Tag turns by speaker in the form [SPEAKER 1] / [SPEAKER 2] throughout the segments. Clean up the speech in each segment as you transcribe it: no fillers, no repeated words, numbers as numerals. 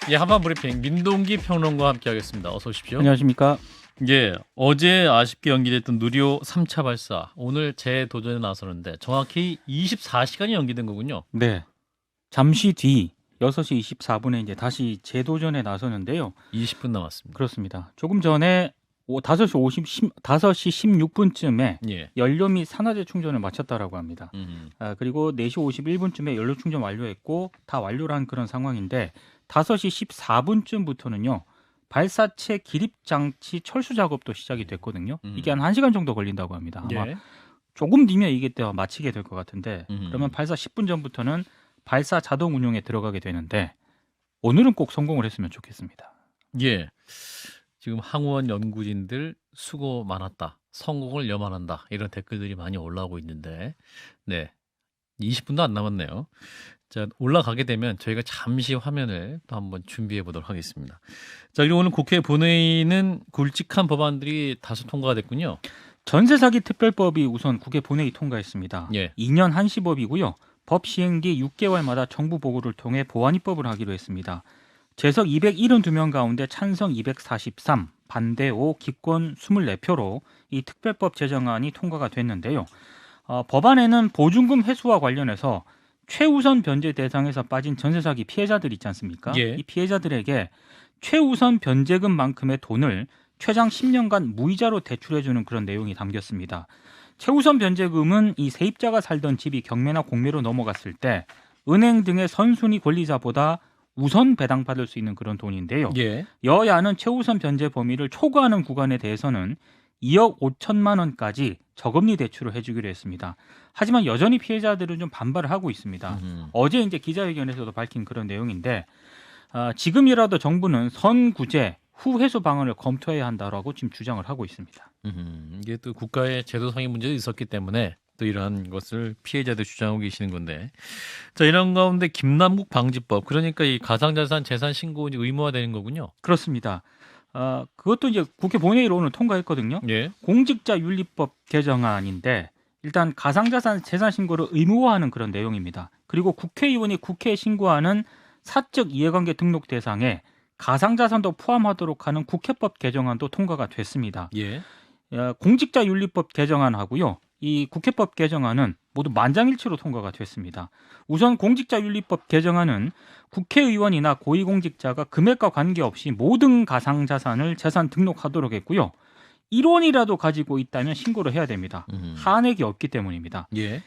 [SPEAKER 1] 예, 한판 브리핑 민동기 평론가와 함께하겠습니다. 어서 오십시오.
[SPEAKER 2] 안녕하십니까.
[SPEAKER 1] 예, 어제 아쉽게 연기됐던 누리호 3차 발사 오늘 재도전에 나서는데 정확히 24시간이 연기된 거군요.
[SPEAKER 2] 네. 잠시 뒤 6시 24분에 이제 다시 재도전에 나서는데요.
[SPEAKER 1] 20분 남았습니다.
[SPEAKER 2] 그렇습니다. 조금 전에 5시 16분쯤에
[SPEAKER 1] 예.
[SPEAKER 2] 연료 및 산화제 충전을 마쳤다라고 합니다.
[SPEAKER 1] 음.
[SPEAKER 2] 그리고 4시 51분쯤에 연료 충전 완료했고 다 완료한 그런 상황인데 5시 14분쯤부터는요. 발사체 기립 장치 철수 작업도 시작이 됐거든요. 이게 한 1시간 정도 걸린다고 합니다. 아마
[SPEAKER 1] 예.
[SPEAKER 2] 조금 뒤면 이게 또 마치게 될 것 같은데
[SPEAKER 1] 음.
[SPEAKER 2] 그러면 발사 10분 전부터는 발사 자동 운용에 들어가게 되는데 오늘은 꼭 성공을 했으면 좋겠습니다.
[SPEAKER 1] 예. 지금 항우원 연구진들 수고 많았다. 성공을 염원한다. 이런 댓글들이 많이 올라오고 있는데 네. 20분도 안 남았네요. 자, 올라가게 되면 저희가 잠시 화면을 또 한번 준비해 보도록 하겠습니다. 자, 그리고 오늘 국회 본회의는 굵직한 법안들이 다수 통과가 됐군요.
[SPEAKER 2] 전세 사기 특별법이 우선 국회 본회의 통과했습니다.
[SPEAKER 1] 예.
[SPEAKER 2] 2년 한시법이고요. 법 시행 뒤 6개월마다 정부 보고를 통해 보완 입법을 하기로 했습니다. 재석 272명 가운데 찬성 243, 반대 5, 기권 24표로 이 특별법 제정안이 통과가 됐는데요. 법안에는 보증금 회수와 관련해서 최우선 변제 대상에서 빠진 전세 사기 피해자들 있지 않습니까?
[SPEAKER 1] 예.
[SPEAKER 2] 이 피해자들에게 최우선 변제금만큼의 돈을 최장 10년간 무이자로 대출해주는 그런 내용이 담겼습니다. 최우선 변제금은 이 세입자가 살던 집이 경매나 공매로 넘어갔을 때 은행 등의 선순위 권리자보다 우선 배당받을 수 있는 그런 돈인데요.
[SPEAKER 1] 예.
[SPEAKER 2] 여야는 최우선 변제 범위를 초과하는 구간에 대해서는 2억 5천만 원까지 저금리 대출을 해주기로 했습니다. 하지만 여전히 피해자들은 좀 반발을 하고 있습니다. 어제 이제 기자회견에서도 밝힌 그런 내용인데 지금이라도 정부는 선구제 후 회수 방안을 검토해야 한다라고 지금 주장을 하고 있습니다.
[SPEAKER 1] 이게 또 국가의 제도상의 문제도 있었기 때문에 또 이러한 것을 피해자들 주장하고 계시는 건데, 자, 이런 가운데 김남국 방지법, 그러니까 이 가상자산 재산 신고 의무화되는 거군요.
[SPEAKER 2] 그렇습니다. 그것도 이제 국회 본회의로 오늘 통과했거든요.
[SPEAKER 1] 예.
[SPEAKER 2] 공직자윤리법 개정안인데 일단 가상자산 재산 신고를 의무화하는 그런 내용입니다. 그리고 국회의원이 국회에 신고하는 사적 이해관계 등록 대상에 가상자산도 포함하도록 하는 국회법 개정안도 통과가 됐습니다.
[SPEAKER 1] 예.
[SPEAKER 2] 공직자윤리법 개정안하고요. 이 국회법 개정안은 모두 만장일치로 통과가 됐습니다. 우선 공직자윤리법 개정안은 국회의원이나 고위공직자가 금액과 관계없이 모든 가상자산을 재산 등록하도록 했고요. 1원이라도 가지고 있다면 신고를 해야 됩니다. 한액이 없기 때문입니다.
[SPEAKER 1] 예.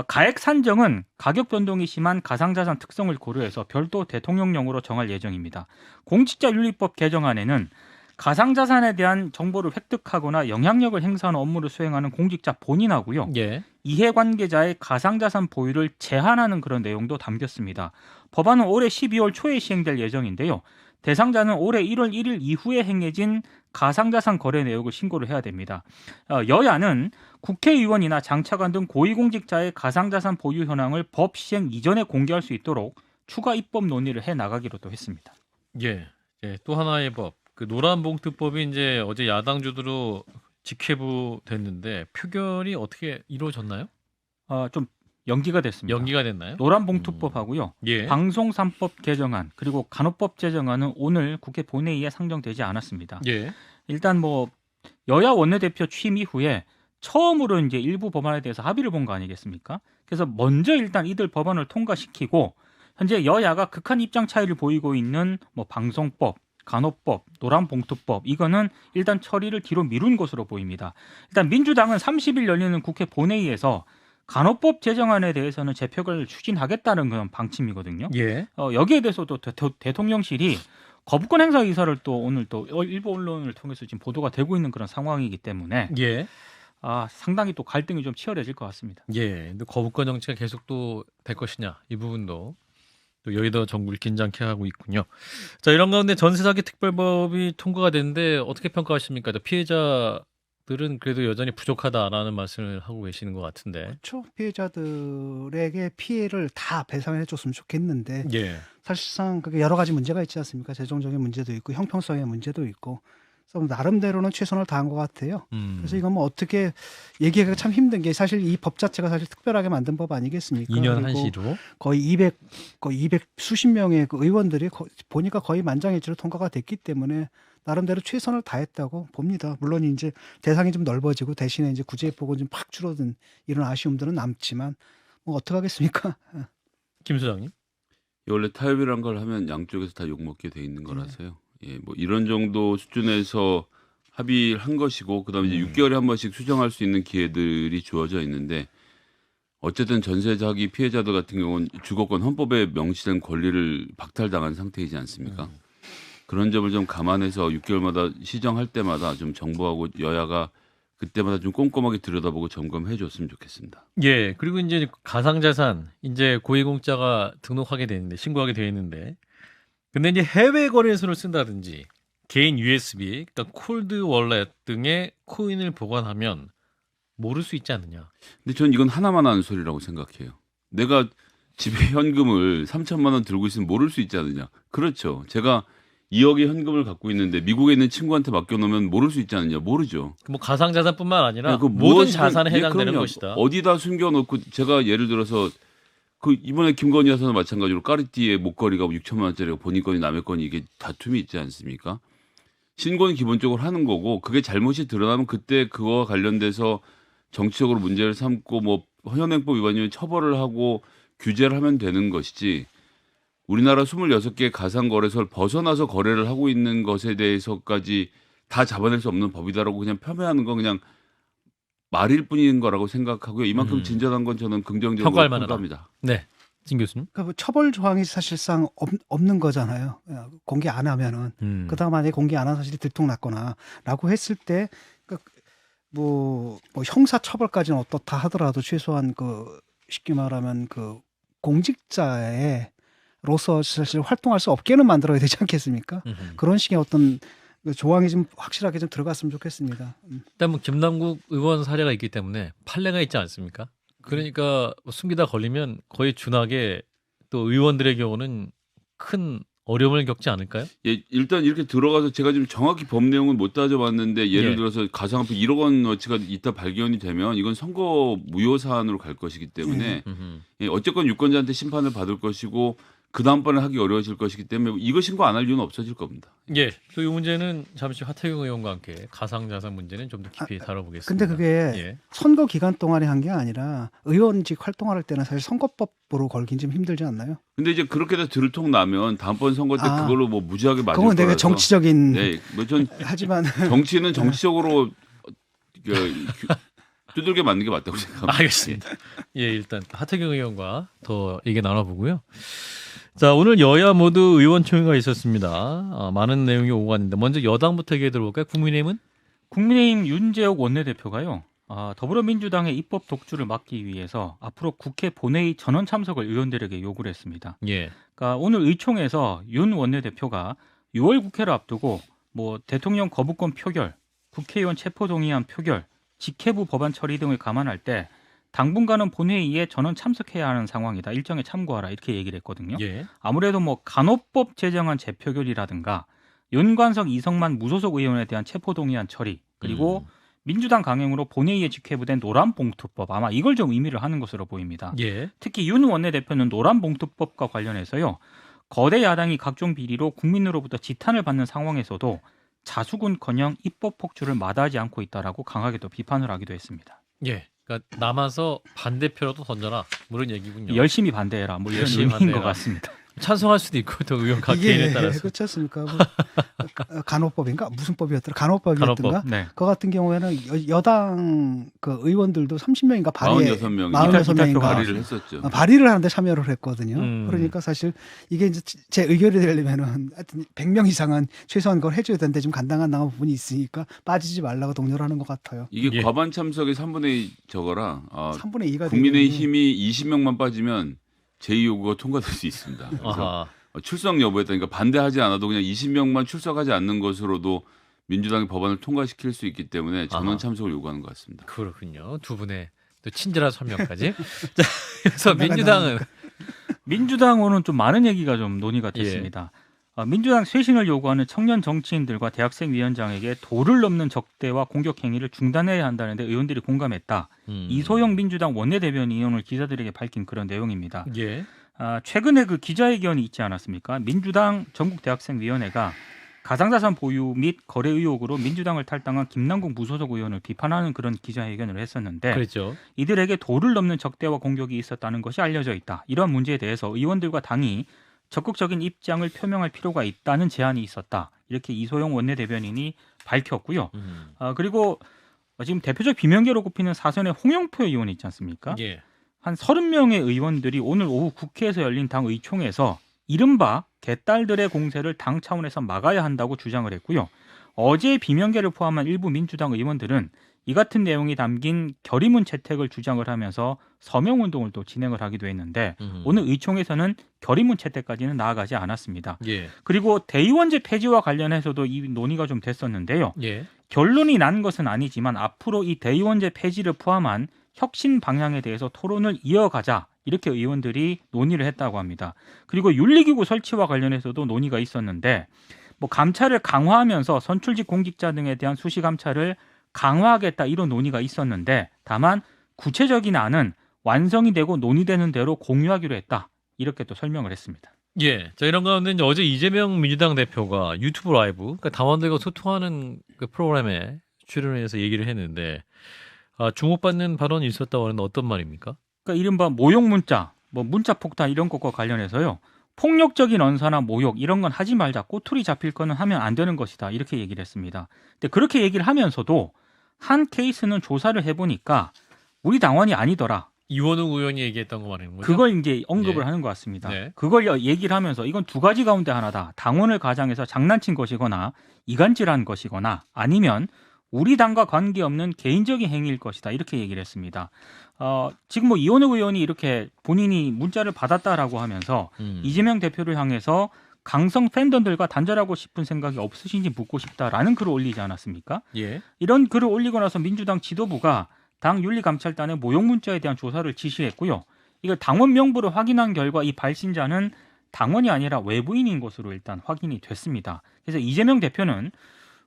[SPEAKER 2] 가액 산정은 가격 변동이 심한 가상자산 특성을 고려해서 별도 대통령령으로 정할 예정입니다. 공직자윤리법 개정안에는 가상자산에 대한 정보를 획득하거나 영향력을 행사하는 업무를 수행하는 공직자 본인하고요.
[SPEAKER 1] 예.
[SPEAKER 2] 이해관계자의 가상자산 보유를 제한하는 그런 내용도 담겼습니다. 법안은 올해 12월 초에 시행될 예정인데요. 대상자는 올해 1월 1일 이후에 행해진 가상자산 거래 내역을 신고를 해야 됩니다. 여야는 국회의원이나 장차관 등 고위공직자의 가상자산 보유 현황을 법 시행 이전에 공개할 수 있도록 추가 입법 논의를 해 나가기로 또 했습니다.
[SPEAKER 1] 예. 예. 또 하나의 법, 그 노란봉투법이 이제 어제 야당 주도로 직회부 됐는데 표결이 어떻게 이루어졌나요?
[SPEAKER 2] 좀 연기가 됐습니다.
[SPEAKER 1] 연기가 됐나요?
[SPEAKER 2] 노란봉투법하고요.
[SPEAKER 1] 예.
[SPEAKER 2] 방송3법 개정안 그리고 간호법 제정안은 오늘 국회 본회의에 상정되지 않았습니다.
[SPEAKER 1] 예.
[SPEAKER 2] 일단 뭐 여야 원내대표 취임 이후에 처음으로 이제 일부 법안에 대해서 합의를 본 거 아니겠습니까? 그래서 먼저 일단 이들 법안을 통과시키고 현재 여야가 극한 입장 차이를 보이고 있는 뭐 방송법, 간호법, 노란봉투법 이거는 일단 처리를 뒤로 미룬 것으로 보입니다. 일단 민주당은 30일 열리는 국회 본회의에서 간호법 제정안에 대해서는 재표결을 추진하겠다는 그런 방침이거든요.
[SPEAKER 1] 예.
[SPEAKER 2] 여기에 대해서도 대통령실이 거부권 행사 의사를 또 오늘 또 일부 언론을 통해서 지금 보도가 되고 있는 그런 상황이기 때문에
[SPEAKER 1] 예.
[SPEAKER 2] 상당히 또 갈등이 좀 치열해질 것 같습니다.
[SPEAKER 1] 예. 근데 거부권 정치가 계속 또 될 것이냐 이 부분도 또 여의도 정부를 긴장케 하고 있군요. 자, 이런 가운데 전세 사기 특별법이 통과가 됐는데 어떻게 평가하십니까? 피해자들은 그래도 여전히 부족하다라는 말씀을 하고 계시는 것 같은데.
[SPEAKER 3] 그렇죠. 피해자들에게 피해를 다 배상해 줬으면 좋겠는데
[SPEAKER 1] 예.
[SPEAKER 3] 사실상 그게 여러 가지 문제가 있지 않습니까? 재정적인 문제도 있고 형평성의 문제도 있고 그래서 나름대로는 최선을 다한 것 같아요.
[SPEAKER 1] 음.
[SPEAKER 3] 그래서 이건 뭐 어떻게 얘기하기가 참 힘든 게 사실 이 법 자체가 사실 특별하게 만든 법 아니겠습니까?
[SPEAKER 1] 2년
[SPEAKER 3] 그리고
[SPEAKER 1] 한시로.
[SPEAKER 3] 거의 200 수십 명의 그 의원들이 보니까 거의 만장일치로 통과가 됐기 때문에 나름대로 최선을 다했다고 봅니다. 물론 이제 대상이 좀 넓어지고 대신에 이제 구제의 폭은 좀 팍 줄어든 이런 아쉬움들은 남지만 뭐 어떡하겠습니까?
[SPEAKER 1] 김 소장님.
[SPEAKER 4] 원래 타협이란 걸 하면 양쪽에서 다 욕먹게 돼 있는 거라서요. 예, 뭐 이런 정도 수준에서 합의를 한 것이고 그다음에 이제 6개월에 한 번씩 수정할 수 있는 기회들이 주어져 있는데 어쨌든 전세자기 피해자들 같은 경우는 주거권 헌법에 명시된 권리를 박탈당한 상태이지 않습니까? 그런 점을 좀 감안해서 6개월마다 시정할 때마다 좀 정부하고 여야가 그때마다 좀 꼼꼼하게 들여다보고 점검해 줬으면 좋겠습니다.
[SPEAKER 1] 예, 그리고 이제 가상자산 이제 고위공자가 등록하게 되는데 신고하게 되어 있는데, 근데 이제 해외 거래소를 쓴다든지 개인 USB, 그러니까 콜드 월렛 등의 코인을 보관하면 모를 수 있지 않느냐.
[SPEAKER 4] 근데 전 이건 하나만 하는 소리라고 생각해요. 내가 집에 현금을 3천만 원 들고 있으면 모를 수 있지 않느냐. 그렇죠. 제가 2억의 현금을 갖고 있는데 미국에 있는 친구한테 맡겨놓으면 모를 수 있지 않느냐. 모르죠.
[SPEAKER 1] 뭐 가상자산뿐만 아니라
[SPEAKER 4] 그
[SPEAKER 1] 모든
[SPEAKER 4] 무엇이든-
[SPEAKER 1] 자산에
[SPEAKER 4] 예,
[SPEAKER 1] 해당되는
[SPEAKER 4] 그럼요.
[SPEAKER 1] 것이다.
[SPEAKER 4] 어디다 숨겨놓고 제가 예를 들어서 그 이번에 김건희 여사도 마찬가지로 까르띠에 목걸이가 6천만 원짜리가 본인 건이 남의 건이 이게 다툼이 있지 않습니까? 신고는 기본적으로 하는 거고 그게 잘못이 드러나면 그때 그거와 관련돼서 정치적으로 문제를 삼고 뭐 현행법 위반이면 처벌을 하고 규제를 하면 되는 것이지 우리나라 26개 가상거래소를 벗어나서 거래를 하고 있는 것에 대해서까지 다 잡아낼 수 없는 법이다라고 그냥 폄훼하는 건 그냥 말일 뿐인 거라고 생각하고요. 이만큼 진전한 건 저는 긍정적으로
[SPEAKER 1] 평가할 만하다.
[SPEAKER 4] 평가합니다.
[SPEAKER 1] 네, 진 교수님.
[SPEAKER 3] 그러니까 뭐 처벌 조항이 사실상 없는 거잖아요. 공개 안 하면은. 그다음 만약에 공개 안 한 사실이 들통났거나라고 했을 때, 뭐 형사 처벌까지는 어떻다 하더라도 최소한 그 쉽게 말하면 그 공직자로서 사실 활동할 수 없게는 만들어야 되지 않겠습니까? 그런 식의 어떤 그 조항이 좀 확실하게 좀 들어갔으면 좋겠습니다.
[SPEAKER 1] 일단 뭐 김남국 의원 사례가 있기 때문에 판례가 있지 않습니까? 그러니까 뭐 숨기다 걸리면 거의 준하게 또 의원들의 경우는 큰 어려움을 겪지 않을까요?
[SPEAKER 4] 예, 일단 이렇게 들어가서 제가 지금 정확히 법 내용은 못 따져봤는데 예를
[SPEAKER 1] 예.
[SPEAKER 4] 들어서 가상화폐 1억 원어치가 있다 발견이 되면 이건 선거 무효 사안으로 갈 것이기 때문에 예, 어쨌건 유권자한테 심판을 받을 것이고 그 다음번에 하기 어려워질 것이기 때문에 이거 신고 안 할 이유는 없어질 겁니다.
[SPEAKER 1] 예, 또 이 문제는 잠시 화태경 의원과 함께 가상자산 문제는 좀 더 깊이 다뤄보겠습니다.
[SPEAKER 3] 근데 그게
[SPEAKER 1] 예.
[SPEAKER 3] 선거 기간 동안에 한 게 아니라 의원직 활동할 때는 사실 선거법으로 걸긴 좀 힘들지 않나요?
[SPEAKER 4] 근데 이제 그렇게 다 들통 나면 다음번 선거 때
[SPEAKER 3] 아,
[SPEAKER 4] 그걸로 뭐 무지하게 맞을
[SPEAKER 3] 그건 되게
[SPEAKER 4] 거라서
[SPEAKER 3] 정치적인
[SPEAKER 4] 네, 뭐전
[SPEAKER 3] 하지만
[SPEAKER 4] 정치는 정치적으로 두들겨 맞는 게 맞다고 생각합니다.
[SPEAKER 1] 알겠습니다. 예, 일단 하태경 의원과 더 얘기 나눠보고요. 자, 오늘 여야 모두 의원총회가 있었습니다. 많은 내용이 오고 갔는데 먼저 여당부터 얘기해 들어볼까요? 국민의힘은?
[SPEAKER 2] 국민의힘 윤재옥 원내대표가요. 더불어민주당의 입법 독주를 막기 위해서 앞으로 국회 본회의 전원 참석을 의원들에게 요구를 했습니다.
[SPEAKER 1] 예.
[SPEAKER 2] 그러니까 오늘 의총에서 윤 원내대표가 6월 국회를 앞두고 뭐 대통령 거부권 표결, 국회의원 체포동의안 표결, 직회부 법안 처리 등을 감안할 때 당분간은 본회의에 전원 참석해야 하는 상황이다. 일정에 참고하라 이렇게 얘기를 했거든요.
[SPEAKER 1] 예.
[SPEAKER 2] 아무래도 뭐 간호법 제정안 재표결이라든가 윤관석 이성만 무소속 의원에 대한 체포동의안 처리 그리고 민주당 강행으로 본회의에 직회부된 노란봉투법 아마 이걸 좀 의미를 하는 것으로 보입니다.
[SPEAKER 1] 예.
[SPEAKER 2] 특히 윤 원내대표는 노란봉투법과 관련해서요. 거대 야당이 각종 비리로 국민으로부터 지탄을 받는 상황에서도 자수군커녕 입법 폭주를 마다하지 않고 있다라고 강하게 또 비판을 하기도 했습니다.
[SPEAKER 1] 예. 그러니까 남아서 반대표라도 던져라. 뭐 이런 얘기군요.
[SPEAKER 2] 열심히 반대해라. 뭐 이런
[SPEAKER 1] 열심히
[SPEAKER 2] 의미인
[SPEAKER 1] 반대해라.
[SPEAKER 2] 것 같습니다.
[SPEAKER 1] 찬성할 수도 있고 또 의원 각 개인에 따라서.
[SPEAKER 3] 그렇지 않습니까? 뭐 간호법인가 무슨 법이었더라? 간호법이었던가?
[SPEAKER 1] 간호법.
[SPEAKER 2] 네.
[SPEAKER 3] 그거 같은 경우에는 여당 그 의원들도 30명인가 발의에
[SPEAKER 4] 46명이
[SPEAKER 3] 46명인가
[SPEAKER 4] 발의를 했었죠.
[SPEAKER 3] 발의를 하는데 참여를 했거든요.
[SPEAKER 1] 음.
[SPEAKER 3] 그러니까 사실 이게 이제 제 의결이 되려면은 하여튼 100명 이상은 최소한 그걸 해줘야 되는데 좀 간당간당한 부분이 있으니까 빠지지 말라고 독려를 하는 것 같아요.
[SPEAKER 4] 이게
[SPEAKER 1] 예.
[SPEAKER 4] 과반 참석의 3분의 2 저거라
[SPEAKER 3] 3분의 2가
[SPEAKER 4] 국민의힘이 20명만 빠지면 제2요구가 통과될 수 있습니다. 그래서
[SPEAKER 1] 아하.
[SPEAKER 4] 출석 여부에 따라 그러니까 반대하지 않아도 그냥 20명만 출석하지 않는 것으로도 민주당이 법안을 통과시킬 수 있기 때문에 전원
[SPEAKER 1] 아하.
[SPEAKER 4] 참석을 요구하는 것 같습니다.
[SPEAKER 1] 그렇군요. 두 분의 또 친절한 설명까지. 자, 그래서 민주당은
[SPEAKER 2] 민주당으로는 좀 많은 얘기가 좀 논의가 됐습니다. 민주당 쇄신을 요구하는 청년 정치인들과 대학생 위원장에게 도를 넘는 적대와 공격 행위를 중단해야 한다는데 의원들이 공감했다. 이소영 민주당 원내대변인이 오늘 기자들에게 밝힌 그런 내용입니다.
[SPEAKER 1] 예.
[SPEAKER 2] 최근에 그 기자회견이 있지 않았습니까? 민주당 전국대학생위원회가 가상자산 보유 및 거래 의혹으로 민주당을 탈당한 김남국 무소속 의원을 비판하는 그런 기자회견을 했었는데
[SPEAKER 1] 그렇죠.
[SPEAKER 2] 이들에게 도를 넘는 적대와 공격이 있었다는 것이 알려져 있다. 이런 문제에 대해서 의원들과 당이 적극적인 입장을 표명할 필요가 있다는 제안이 있었다. 이렇게 이소영 원내대변인이 밝혔고요. 그리고 지금 대표적 비명계로 꼽히는 사선의 홍영표 의원 있지 않습니까?
[SPEAKER 1] 예.
[SPEAKER 2] 한 30명의 의원들이 오늘 오후 국회에서 열린 당 의총에서 이른바 개딸들의 공세를 당 차원에서 막아야 한다고 주장을 했고요. 어제 비명계를 포함한 일부 민주당 의원들은 이 같은 내용이 담긴 결의문 채택을 주장을 하면서 서명운동을 또 진행을 하기도 했는데 오늘 의총에서는 결의문 채택까지는 나아가지 않았습니다.
[SPEAKER 1] 예.
[SPEAKER 2] 그리고 대의원제 폐지와 관련해서도 이 논의가 좀 됐었는데요.
[SPEAKER 1] 예.
[SPEAKER 2] 결론이 난 것은 아니지만 앞으로 이 대의원제 폐지를 포함한 혁신 방향에 대해서 토론을 이어가자 이렇게 의원들이 논의를 했다고 합니다. 그리고 윤리기구 설치와 관련해서도 논의가 있었는데 뭐 감찰을 강화하면서 선출직 공직자 등에 대한 수시 감찰을 강화하겠다 이런 논의가 있었는데 다만 구체적인 안은 완성이 되고 논의되는 대로 공유하기로 했다 이렇게 또 설명을 했습니다.
[SPEAKER 1] 예. 자, 이런 가운데 이제 어제 이재명 민주당 대표가 유튜브 라이브, 그러니까 당원들과 소통하는 그 프로그램에 출연해서 얘기를 했는데 주목받는 발언이 있었다고 하는데 어떤 말입니까?
[SPEAKER 2] 그러니까 이른바 모욕 문자, 뭐 문자 폭탄 이런 것과 관련해서요. 폭력적인 언사나 모욕 이런 건 하지 말자. 꼬투리 잡힐 거는 하면 안 되는 것이다. 이렇게 얘기를 했습니다. 근데 그렇게 얘기를 하면서도 한 케이스는 조사를 해보니까 우리 당원이 아니더라.
[SPEAKER 1] 이원웅 의원이 얘기했던 거 말하는 거죠?
[SPEAKER 2] 그걸 이제 언급을
[SPEAKER 1] 네.
[SPEAKER 2] 하는 것 같습니다.
[SPEAKER 1] 네.
[SPEAKER 2] 그걸 얘기를 하면서 이건 두 가지 가운데 하나다. 당원을 가장해서 장난친 것이거나 이간질한 것이거나 아니면 우리 당과 관계없는 개인적인 행위일 것이다. 이렇게 얘기를 했습니다. 지금 뭐 이원욱 의원이 이렇게 본인이 문자를 받았다라고 하면서 이재명 대표를 향해서 강성 팬덤들과 단절하고 싶은 생각이 없으신지 묻고 싶다라는 글을 올리지 않았습니까?
[SPEAKER 1] 예.
[SPEAKER 2] 이런 글을 올리고 나서 민주당 지도부가 당 윤리감찰단의 모욕 문자에 대한 조사를 지시했고요. 이걸 당원 명부를 확인한 결과 이 발신자는 당원이 아니라 외부인인 것으로 일단 확인이 됐습니다. 그래서 이재명 대표는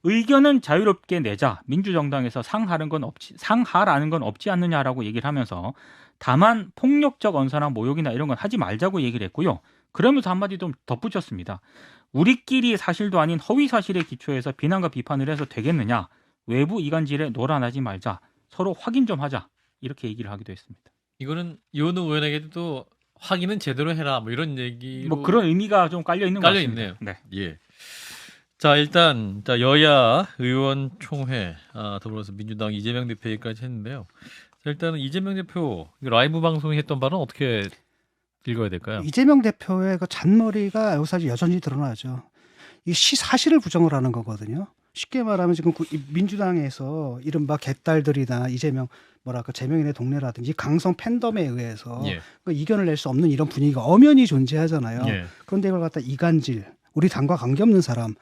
[SPEAKER 2] 의견은 자유롭게 내자. 민주정당에서 상하라는 건 없지 않느냐라고 얘기를 하면서 다만 폭력적 언사나 모욕이나 이런 건 하지 말자고 얘기를 했고요. 그러면서 한마디 좀 덧붙였습니다. 우리끼리 사실도 아닌 허위 사실에 기초해서 비난과 비판을 해서 되겠느냐. 외부 이간질에 놀아나지 말자. 서로 확인 좀 하자. 이렇게 얘기를 하기도 했습니다.
[SPEAKER 1] 이거는 이원웅 의원에게도 확인은 제대로 해라. 뭐 이런 얘기로
[SPEAKER 2] 뭐 그런 의미가 좀 깔려 있는 것 같습니다.
[SPEAKER 1] 있네요.
[SPEAKER 2] 네.
[SPEAKER 1] 예. 자, 일단 여야 의원총회 더불어서 민주당 이재명 대표 얘기까지 했는데요. 자, 일단은 이재명 대표 라이브 방송에 했던 바는 어떻게 읽어야 될까요?
[SPEAKER 3] 이재명 대표의 그 잔머리가 여기서 여전히 드러나죠. 이 사실을 부정을 하는 거거든요. 쉽게 말하면 지금 민주당에서 이른바 개딸들이나 이재명 제명인의 동네라든지 강성 팬덤에 의해서
[SPEAKER 1] 예.
[SPEAKER 3] 이견을 낼 수 없는 이런 분위기가 엄연히 존재하잖아요.
[SPEAKER 1] 예.
[SPEAKER 3] 그런데 이걸 갖다 이간질, 우리 당과 관계없는 사람,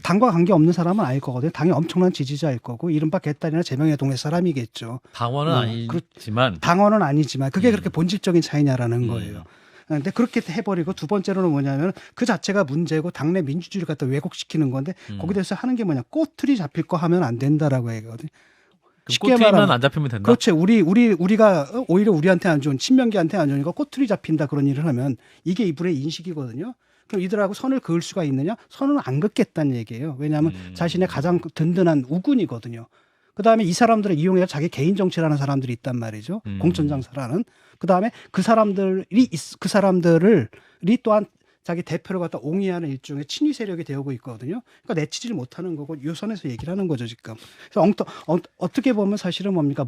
[SPEAKER 3] 당과 관계없는 사람은 아닐 거거든요. 당이 엄청난 지지자일 거고 이른바 개딸이나 재명의 동네 사람이겠죠.
[SPEAKER 1] 당원은 아니지만
[SPEAKER 3] 당원은 아니지만 그게 그렇게 본질적인 차이냐라는 거예요. 근데 그렇게 해버리고 두 번째로는 뭐냐면 그 자체가 문제고 당내 민주주의를 갖다 왜곡시키는 건데 거기에 대해서 하는 게 뭐냐, 꼬투리 잡힐 거 하면 안 된다라고 얘기거든요.
[SPEAKER 1] 꼬투리만 안 잡히면 된다.
[SPEAKER 3] 그렇죠. 우리가 오히려 우리한테 안 좋은, 친명계한테 안 좋으니까 꼬투리 잡힌다 그런 일을 하면 이게 이분의 인식이거든요. 그럼 이들하고 선을 그을 수가 있느냐? 선은 안 긋겠다는 얘기예요. 왜냐하면 자신의 가장 든든한 우군이거든요. 그다음에 이 사람들을 이용해서 자기 개인 정치를 하는 사람들이 있단 말이죠. 공천장사라는. 그다음에 그 사람들이 또한 자기 대표를 갖다 옹이하는 일종의 친위 세력이 되어오고 있거든요. 그러니까 내치질 못하는 거고 요 선에서 얘기를 하는 거죠 지금. 그래서 어떻게 보면 사실은 뭡니까,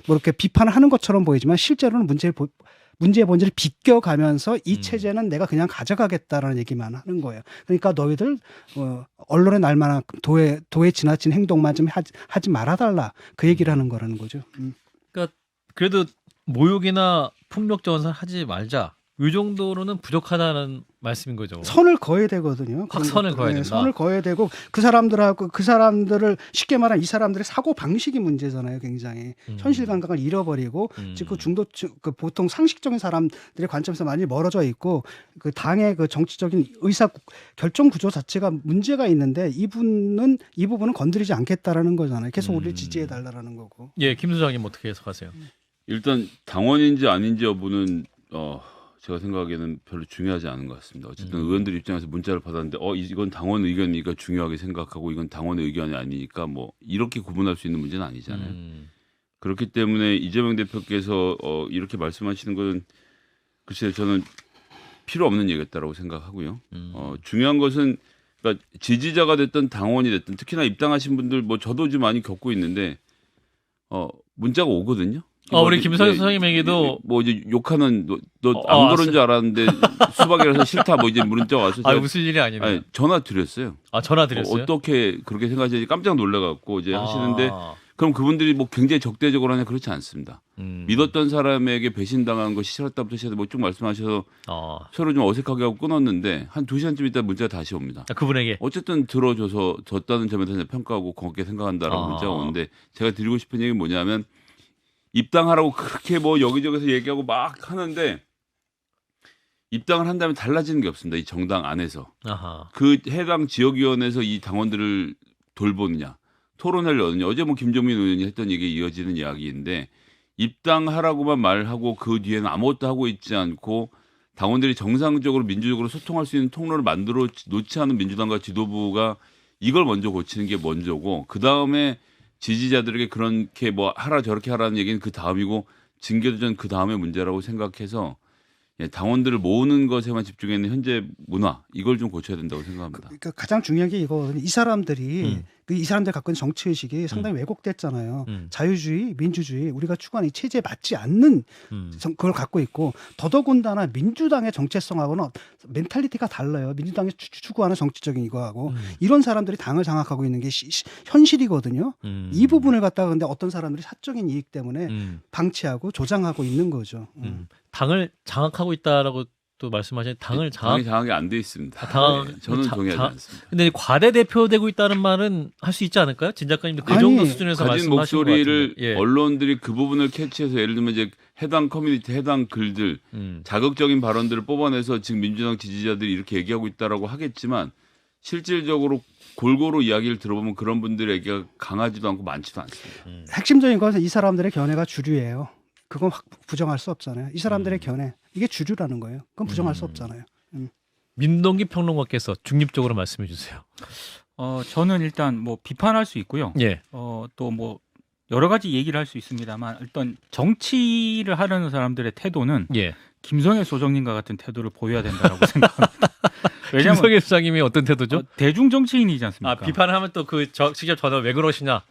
[SPEAKER 3] 이렇게 비판을 하는 것처럼 보이지만 실제로는 문제의 본질을 비껴가면서 이 체제는 내가 그냥 가져가겠다라는 얘기만 하는 거예요. 그러니까 너희들 언론에 날 만한 도에 지나친 행동만 좀 하지 말아달라, 그 얘기를 하는 거라는 거죠.
[SPEAKER 1] 그러니까 그래도 모욕이나 폭력적 언사를 하지 말자. 이 정도로는 부족하다는 말씀인 거죠.
[SPEAKER 3] 선을 그어야 되거든요.
[SPEAKER 1] 확 선을
[SPEAKER 3] 그런
[SPEAKER 1] 그어야
[SPEAKER 3] 것들.
[SPEAKER 1] 된다.
[SPEAKER 3] 선을 그어야 되고 그 사람들하고 그 사람들을 쉽게 말하면 이 사람들의 사고 방식이 문제잖아요. 굉장히 현실 감각을 잃어버리고 즉 그 중도층 그 보통 상식적인 사람들의 관점에서 많이 멀어져 있고 그 당의 그 정치적인 의사 결정 구조 자체가 문제가 있는데 이 부분은 건드리지 않겠다라는 거잖아요. 계속 우리를 지지해 달라라는 거고.
[SPEAKER 1] 예, 김 소장님 어떻게 해석하세요?
[SPEAKER 4] 일단 당원인지 아닌지 여부는 제가 생각하기에는 별로 중요하지 않은 것 같습니다. 어쨌든 의원들 입장에서 문자를 받았는데 이건 당원 의견이니까 중요하게 생각하고 이건 당원의 의견이 아니니까 뭐 이렇게 구분할 수 있는 문제는 아니잖아요. 그렇기 때문에 이재명 대표께서 이렇게 말씀하시는 것은 글쎄요, 저는 필요 없는 얘기였다라고 생각하고요. 중요한 것은 그러니까 지지자가 됐든 당원이 됐든 특히나 입당하신 분들 뭐 저도 좀 많이 겪고 있는데 문자가 오거든요.
[SPEAKER 1] 우리 김성현 소장님에게도
[SPEAKER 4] 뭐 이제 욕하는 너 안 그런 줄 알았는데 수박이라서 싫다 뭐 이제 문자 와서
[SPEAKER 1] 무슨 일이 아니네요.
[SPEAKER 4] 아니, 전화 드렸어요.
[SPEAKER 1] 전화 드렸어요?
[SPEAKER 4] 어떻게 그렇게 생각하시는지 깜짝 놀라갖고 이제 하시는데 그럼 그분들이 뭐 굉장히 적대적으로 하냐 그렇지 않습니다. 믿었던 사람에게 배신당한 것이 싫었다부터 시작해서 뭐 쭉 말씀하셔서 서로 좀 어색하게 하고 끊었는데 한 2시간쯤 있다 문자가 다시 옵니다.
[SPEAKER 1] 그분에게
[SPEAKER 4] 어쨌든 들어줘서 졌다는 점에서 평가하고 고맙게 생각한다라고 문자가 오는데 제가 드리고 싶은 얘기는 뭐냐면 입당하라고 그렇게 뭐 여기저기서 얘기하고 막 하는데 입당을 한다면 달라지는 게 없습니다. 이 정당 안에서. 그 해당 지역위원회에서 이 당원들을 돌보느냐. 토론회를 여느냐. 어제 뭐 김종민 의원이 했던 얘기에 이어지는 이야기인데 입당하라고만 말하고 그 뒤에는 아무것도 하고 있지 않고 당원들이 정상적으로 민주적으로 소통할 수 있는 통로를 만들어 놓지 않은 민주당과 지도부가 이걸 먼저 고치는 게 먼저고 그다음에 지지자들에게 그렇게 뭐 하라 저렇게 하라는 얘기는 그 다음이고 징계도 전 그 다음의 문제라고 생각해서 당원들을 모으는 것에만 집중해 있는 현재 문화 이걸 좀 고쳐야 된다고 생각합니다.
[SPEAKER 3] 그러니까 가장 중요한 게 이거거든요. 이 사람들이 이 사람들 갖고 있는 정치 의식이 상당히 왜곡됐잖아요. 자유주의, 민주주의 우리가 추구하는 이 체제에 맞지 않는 그걸 갖고 있고 더더군다나 민주당의 정체성하고는 멘탈리티가 달라요. 민주당이 추구하는 정치적인 이거하고 이런 사람들이 당을 장악하고 있는 게 현실이거든요. 이 부분을 갖다가 근데 어떤 사람들이 사적인 이익 때문에 방치하고 조장하고 있는 거죠.
[SPEAKER 1] 당을 장악하고 있다라고 또 말씀하신 당을
[SPEAKER 4] 장악이 안 돼 있습니다. 저는 동의하지 않습니다.
[SPEAKER 1] 근데 과대 대표되고 있다는 말은 할 수 있지 않을까요? 진 작가님도 그 정도 수준에서
[SPEAKER 4] 가진
[SPEAKER 1] 말씀하신
[SPEAKER 4] 목소리를
[SPEAKER 1] 것 같은데.
[SPEAKER 4] 언론들이 그 부분을 캐치해서 예를 들면 이제 해당 커뮤니티, 해당 글들 자극적인 발언들을 뽑아내서 지금 민주당 지지자들이 이렇게 얘기하고 있다라고 하겠지만 실질적으로 골고루 이야기를 들어보면 그런 분들의 얘기가 강하지도 않고 많지도 않습니다.
[SPEAKER 3] 핵심적인 것은 이 사람들의 견해가 주류예요. 그건 확 부정할 수 없잖아요. 이 사람들의 견해 이게 주류라는 거예요. 그건 부정할 수 없잖아요.
[SPEAKER 1] 민동기 평론가께서 중립적으로 말씀해 주세요.
[SPEAKER 2] 저는 일단 뭐 비판할 수 있고요.
[SPEAKER 1] 예.
[SPEAKER 2] 또 뭐 여러 가지 얘기를 할 수 있습니다만 일단 정치를 하려는 사람들의 태도는 김성애 소장님과 같은 태도를 보여야 된다라고 생각합니다. 왜냐하면
[SPEAKER 1] 김성애 소장님이 어떤 태도죠?
[SPEAKER 2] 대중 정치인이지 않습니까?
[SPEAKER 1] 비판을 하면 또 그 직접 전화 왜 그러시냐?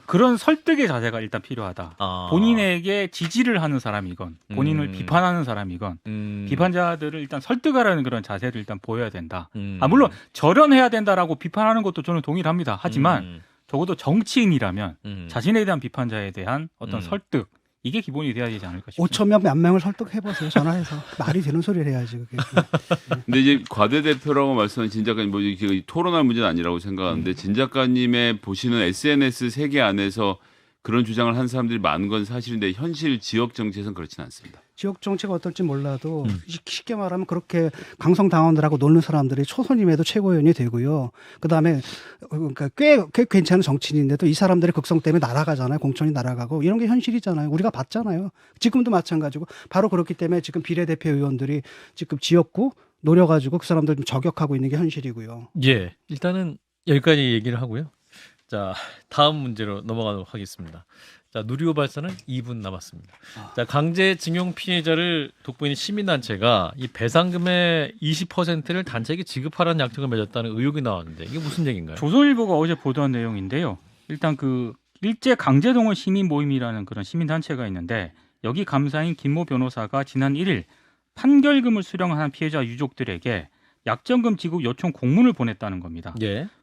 [SPEAKER 2] 그런 설득의 자세가 일단 필요하다. 본인에게 지지를 하는 사람이건 본인을 비판하는 사람이건 비판자들을 일단 설득하라는 그런 자세를 일단 보여야 된다. 물론 절연해야 된다라고 비판하는 것도 저는 동의를 합니다. 하지만 적어도 정치인이라면 자신에 대한 비판자에 대한 어떤 설득 이게 기본이 돼야 되지 않을까 싶습니다.
[SPEAKER 3] 5천 명 몇 명을 설득해보세요. 전화해서. 말이 되는 소리를 해야지. 그게.
[SPEAKER 4] 근데 이제 과대 대표라고 말씀한 진 작가님 뭐 이게 토론할 문제는 아니라고 생각하는데 진 작가님의 보시는 SNS 세계 안에서 그런 주장을 한 사람들이 많은 건 사실인데 현실 지역 정치에서는 그렇지는 않습니다.
[SPEAKER 3] 지역 정치가 어떨지 몰라도 쉽게 말하면 그렇게 강성당원들하고 노는 사람들이 초선임에도 최고위원이 되고요. 그다음에 그러니까 꽤 괜찮은 정치인인데도 이 사람들의 극성 때문에 날아가잖아요. 공천이 날아가고 이런 게 현실이잖아요. 우리가 봤잖아요. 지금도 마찬가지고 바로 그렇기 때문에 지금 비례대표 의원들이 지금 지역구 노려가지고 그 사람들 좀 저격하고 있는 게 현실이고요.
[SPEAKER 1] 예, 일단은 여기까지 얘기를 하고요. 자, 다음 문제로 넘어가도록 하겠습니다. 자, 누리호 발사는 2분 남았습니다. 자, 강제징용 피해자를 돋보이는 시민단체가 이 배상금의 20%를 단체에게 지급하라는 약정을 맺었다는 의혹이 나왔는데 이게 무슨 얘기인가요?
[SPEAKER 2] 조선일보가 어제 보도한 내용인데요. 일단 그 일제 강제동원 시민 모임이라는 그런 시민단체가 있는데 여기 감사인 김모 변호사가 지난 1일 판결금을 수령한 피해자 유족들에게 약정금 지급 요청 공문을 보냈다는 겁니다.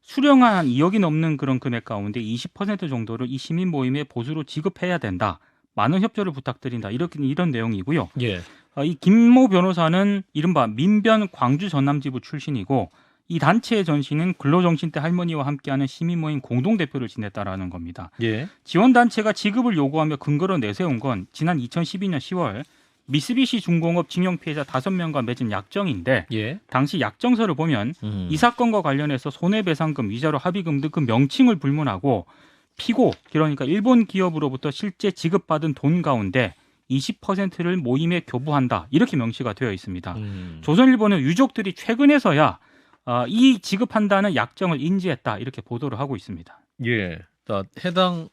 [SPEAKER 2] 수령한 한 2억이 넘는 그런 금액 가운데 20% 정도를 이 시민 모임에 보수로 지급해야 된다. 많은 협조를 부탁드린다. 이런 내용이고요. 이 김모 변호사는 이른바 민변 광주 전남지부 출신이고 이 단체의 전신은 근로정신대 할머니와 함께하는 시민모임 공동대표를 지냈다라는 겁니다.
[SPEAKER 1] 예.
[SPEAKER 2] 지원단체가 지급을 요구하며 근거로 내세운 건 지난 2012년 10월 미쓰비시 중공업 징용 피해자 5명과 맺은 약정인데
[SPEAKER 1] 예.
[SPEAKER 2] 당시 약정서를 보면 이 사건과 관련해서 손해배상금, 위자료 합의금 등 그 명칭을 불문하고 피고, 그러니까 일본 기업으로부터 실제 지급받은 돈 가운데 20%를 모임에 교부한다 이렇게 명시가 되어 있습니다. 조선일보는 유족들이 최근에서야 이 지급한다는 약정을 인지했다 이렇게 보도를 하고 있습니다.
[SPEAKER 1] 예. 자, 해당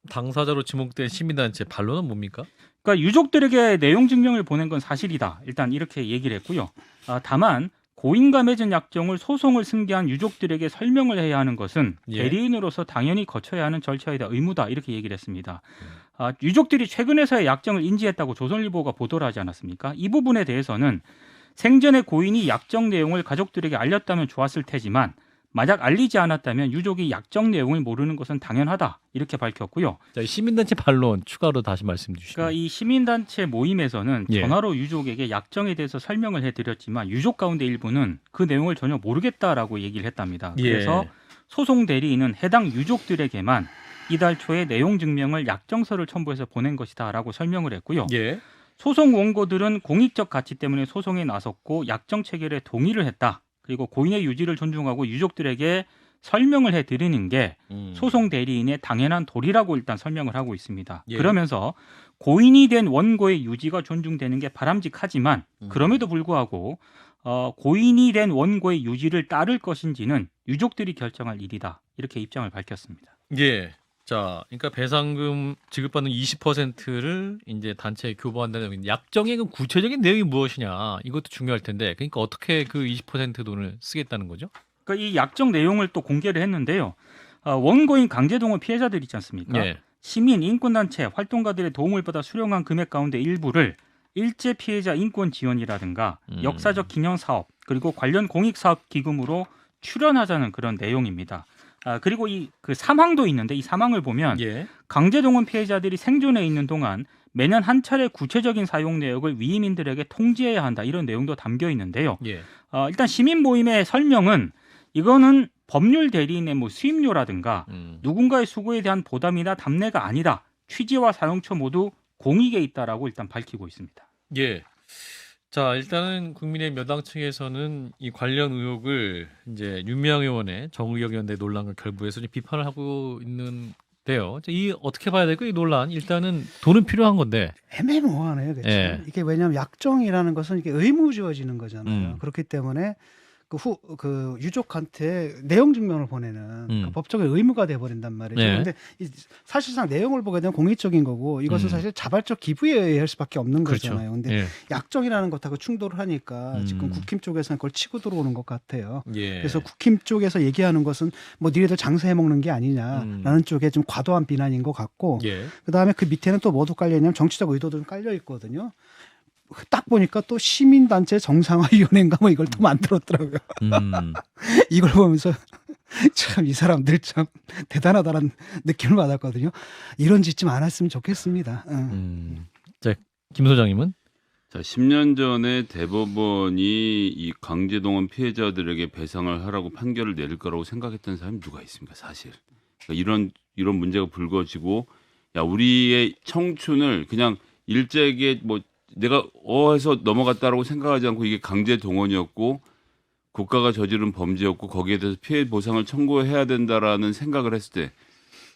[SPEAKER 1] 당사자로 지목된 시민단체 반론은 뭡니까?
[SPEAKER 2] 그러니까 유족들에게 내용 증명을 보낸 건 사실이다. 일단 이렇게 얘기를 했고요. 다만 고인과 맺은 약정을 소송을 승계한 유족들에게 설명을 해야 하는 것은
[SPEAKER 1] 예.
[SPEAKER 2] 대리인으로서 당연히 거쳐야 하는 절차이다, 의무다 이렇게 얘기를 했습니다. 유족들이 최근에서야 약정을 인지했다고 조선일보가 보도를 하지 않았습니까? 이 부분에 대해서는 생전에 고인이 약정 내용을 가족들에게 알렸다면 좋았을 테지만 만약 알리지 않았다면 유족이 약정 내용을 모르는 것은 당연하다 이렇게 밝혔고요.
[SPEAKER 1] 자, 이 시민단체 반론 추가로 다시 말씀 주시죠.
[SPEAKER 2] 그러니까 이 시민단체 모임에서는
[SPEAKER 1] 예.
[SPEAKER 2] 전화로 유족에게 약정에 대해서 설명을 해드렸지만 유족 가운데 일부는 그 내용을 전혀 모르겠다라고 얘기를 했답니다.
[SPEAKER 1] 예.
[SPEAKER 2] 그래서 소송 대리인은 해당 유족들에게만 이달 초에 내용 증명을 약정서를 첨부해서 보낸 것이다라고 설명을 했고요.
[SPEAKER 1] 예.
[SPEAKER 2] 소송 원고들은 공익적 가치 때문에 소송에 나섰고 약정 체결에 동의를 했다. 그리고 고인의 유지를 존중하고 유족들에게 설명을 해드리는 게 소송 대리인의 당연한 도리라고 일단 설명을 하고 있습니다.
[SPEAKER 1] 예.
[SPEAKER 2] 그러면서 고인이 된 원고의 유지가 존중되는 게 바람직하지만 그럼에도 불구하고 고인이 된 원고의 유지를 따를 것인지는 유족들이 결정할 일이다. 이렇게 입장을 밝혔습니다.
[SPEAKER 1] 예. 자, 그러니까 배상금 지급받는 20%를 이제 단체에 교부한다는 내용인데 약정의 그 구체적인 내용이 무엇이냐 이것도 중요할 텐데 그러니까 어떻게 그 20% 돈을 쓰겠다는 거죠?
[SPEAKER 2] 그러니까 이 약정 내용을 또 공개를 했는데요. 원고인 강제동원 피해자들 있지 않습니까?
[SPEAKER 1] 예.
[SPEAKER 2] 시민 인권단체 활동가들의 도움을 받아 수령한 금액 가운데 일부를 일제 피해자 인권 지원이라든가 역사적 기념 사업 그리고 관련 공익 사업 기금으로 출연하자는 그런 내용입니다. 그리고 그 사망도 있는데 이 사망을 보면
[SPEAKER 1] 예.
[SPEAKER 2] 강제동원 피해자들이 생존해 있는 동안 매년 한 차례 구체적인 사용 내역을 위임인들에게 통지해야 한다 이런 내용도 담겨 있는데요.
[SPEAKER 1] 예.
[SPEAKER 2] 일단 시민 모임의 설명은 이거는 법률 대리인의 수임료라든가 누군가의 수고에 대한 보담이나 답례가 아니다. 취지와 사용처 모두 공익에 있다라고 일단 밝히고 있습니다.
[SPEAKER 1] 예. 자, 일단은 국민의힘 여당 측에서는 이 관련 의혹을 이제 윤미향 의원의 정의역연대 논란과 결부해서 좀 비판을 하고 있는데요. 이 어떻게 봐야 될까요? 이 논란 일단은 돈은 필요한 건데.
[SPEAKER 3] 애매모호하네요. 그렇죠?
[SPEAKER 1] 예.
[SPEAKER 3] 이게 왜냐하면 약정이라는 것은 이게 의무 지어지는 거잖아요. 그렇기 때문에 그 유족한테 내용 증명을 보내는 그 법적인 의무가 돼버린단 말이죠.
[SPEAKER 1] 네.
[SPEAKER 3] 근데 사실상 내용을 보게 되면 공익적인 거고 이것은 사실 자발적 기부에 의할 수밖에 없는
[SPEAKER 1] 그렇죠.
[SPEAKER 3] 거잖아요. 근데
[SPEAKER 1] 예.
[SPEAKER 3] 약정이라는 것하고 충돌을 하니까 지금 국힘 쪽에서는 그걸 치고 들어오는 것 같아요.
[SPEAKER 1] 예.
[SPEAKER 3] 그래서 국힘 쪽에서 얘기하는 것은 뭐 니네들 장사해 먹는 게 아니냐라는 쪽에 좀 과도한 비난인 것 같고
[SPEAKER 1] 예.
[SPEAKER 3] 그다음에 그 밑에는 또 뭐도 깔려 있냐면 정치적 의도도 좀 깔려 있거든요. 딱 보니까 또 시민단체 정상화위원회인가 뭐 이걸 또 만들었더라고요. 이걸 보면서 참 이 사람들 참 대단하다는 느낌을 받았거든요. 이런 짓 좀 안 했으면 좋겠습니다.
[SPEAKER 1] 자, 김 소장님은?
[SPEAKER 4] 자, 10년 전에 대법원이 이 강제동원 피해자들에게 배상을 하라고 판결을 내릴 거라고 생각했던 사람이 누가 있습니까, 사실. 그러니까 이런 문제가 불거지고 야, 우리의 청춘을 그냥 일제에게 뭐 내가 해서 넘어갔다라고 생각하지 않고 이게 강제 동원이었고 국가가 저지른 범죄였고 거기에 대해서 피해 보상을 청구해야 된다라는 생각을 했을 때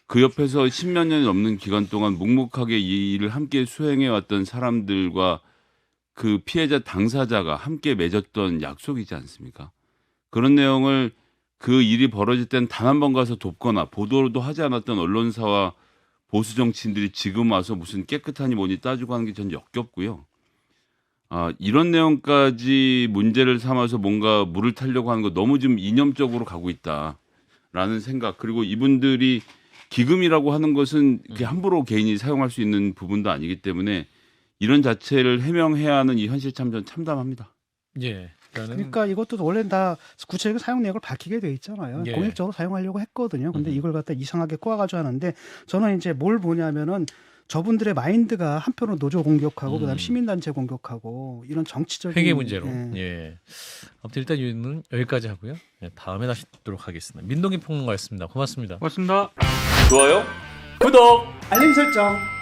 [SPEAKER 4] 그 옆에서 10몇 년이 넘는 기간 동안 묵묵하게 이 일을 함께 수행해 왔던 사람들과 그 피해자 당사자가 함께 맺었던 약속이지 않습니까? 그런 내용을 그 일이 벌어질 땐 단 한 번 가서 돕거나 보도도 하지 않았던 언론사와 보수 정치인들이 지금 와서 무슨 깨끗하니 뭐니 따지고 하는 게 전 역겹고요. 이런 내용까지 문제를 삼아서 뭔가 물을 타려고 하는 거 너무 좀 이념적으로 가고 있다라는 생각. 그리고 이분들이 기금이라고 하는 것은 함부로 개인이 사용할 수 있는 부분도 아니기 때문에 이런 자체를 해명해야 하는 이 현실 참 전 참담합니다.
[SPEAKER 1] 예.
[SPEAKER 3] 그러니까 이것도 원래 다 구체적인 사용 내역을 밝히게 돼 있잖아요.
[SPEAKER 1] 예.
[SPEAKER 3] 공익적으로 사용하려고 했거든요. 근데 이걸 갖다 이상하게 꼬아가지고 하는데 저는 이제 뭘 보냐면은 저분들의 마인드가 한편으로 노조 공격하고 그다음
[SPEAKER 1] 음.
[SPEAKER 3] 시민단체 공격하고 이런 정치적인
[SPEAKER 1] 회계 문제로.
[SPEAKER 3] 예.
[SPEAKER 1] 예. 아무튼 일단 이유는 여기까지 하고요. 예, 다음에 다시 듣도록 하겠습니다. 민동기 평론가였습니다. 고맙습니다.
[SPEAKER 2] 고맙습니다.
[SPEAKER 4] 좋아요?
[SPEAKER 1] 구독.
[SPEAKER 3] 알림 설정.